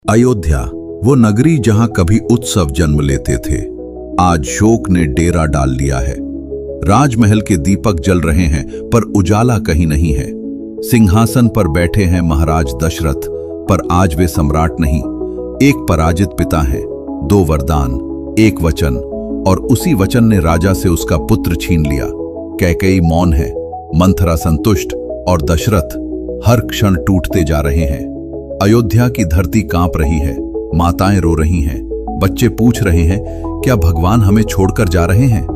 अयोध्या, वो नगरी जहां कभी उत्सव जन्म लेते थे, आज शोक ने डेरा डाल लिया है। राजमहल के दीपक जल रहे हैं पर उजाला कहीं नहीं है। सिंहासन पर बैठे हैं महाराज दशरथ, पर आज वे सम्राट नहीं। एक पराजित पिता हैं, दो वरदान, एक वचन, और उसी वचन ने राजा से उसका पुत्र छीन लिया। कैकेयी मौन है, मंथरा संतुष्ट, और दशरथ हर क्षण टूटते जा रहे हैं। अयोध्या की धरती कांप रही है, माताएं रो रही हैं, बच्चे पूछ रहे हैं क्या भगवान हमें छोड़कर जा रहे हैं।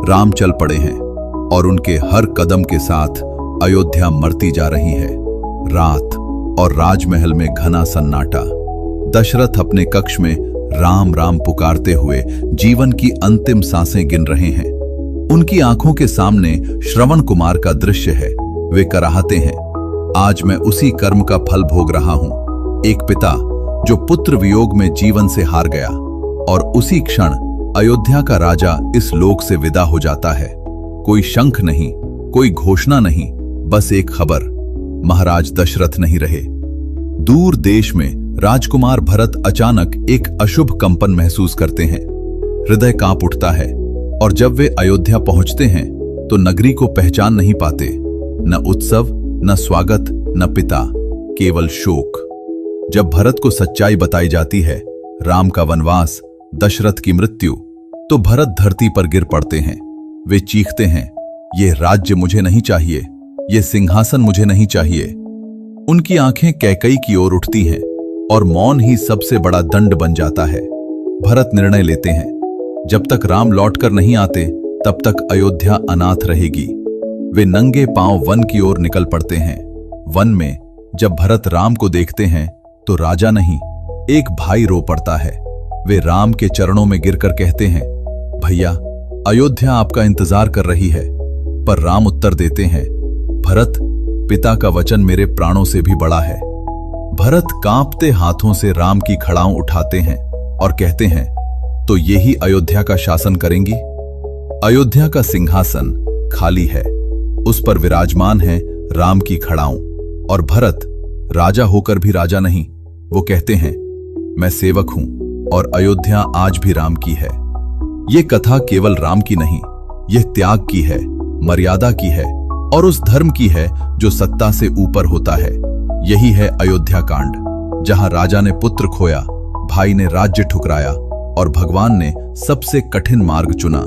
राम चल पड़े हैं और उनके हर कदम के साथ अयोध्या मरती जा रही है। रात और राजमहल में घना सन्नाटा। दशरथ अपने कक्ष में राम राम पुकारते हुए जीवन की अंतिम सांसें गिन रहे हैं। उनकी आंखों के सामने श्रवण कुमार का दृश्य है। वे कराहते हैं, आज मैं उसी कर्म का फल भोग रहा हूं। एक पिता जो पुत्र वियोग में जीवन से हार गया, और उसी क्षण अयोध्या का राजा इस लोक से विदा हो जाता है। कोई शंख नहीं, कोई घोषणा नहीं, बस एक खबर, महाराज दशरथ नहीं रहे। दूर देश में राजकुमार भरत अचानक एक अशुभ कंपन महसूस करते हैं। हृदय कांप उठता है, और जब वे अयोध्या पहुंचते हैं तो नगरी को पहचान नहीं पाते। न उत्सव, न स्वागत, न पिता, केवल शोक। जब भरत को सच्चाई बताई जाती है, राम का वनवास, दशरथ की मृत्यु, तो भरत धरती पर गिर पड़ते हैं। वे चीखते हैं, ये राज्य मुझे नहीं चाहिए, ये सिंहासन मुझे नहीं चाहिए। उनकी आंखें कैकेयी की ओर उठती हैं, और मौन ही सबसे बड़ा दंड बन जाता है। भरत निर्णय लेते हैं, जब तक राम लौटकर नहीं आते तब तक अयोध्या अनाथ रहेगी। वे नंगे पांव वन की ओर निकल पड़ते हैं। वन में जब भरत राम को देखते हैं तो राजा नहीं, एक भाई रो पड़ता है। वे राम के चरणों में गिरकर कहते हैं, भैया, अयोध्या आपका इंतजार कर रही है। पर राम उत्तर देते हैं, भरत, पिता का वचन मेरे प्राणों से भी बड़ा है। भरत कांपते हाथों से राम की खड़ाऊं उठाते हैं और कहते हैं, तो यही अयोध्या का शासन करेंगी? अयोध्या का सिंहासन खाली है, उस पर विराजमान है राम की खड़ाऊं, और भरत राजा होकर भी राजा नहीं। वो कहते हैं, मैं सेवक हूं और अयोध्या आज भी राम की है। ये कथा केवल राम की नहीं, यह त्याग की है, मर्यादा की है, और उस धर्म की है जो सत्ता से ऊपर होता है। यही है अयोध्या कांड, जहां राजा ने पुत्र खोया, भाई ने राज्य ठुकराया, और भगवान ने सबसे कठिन मार्ग चुना।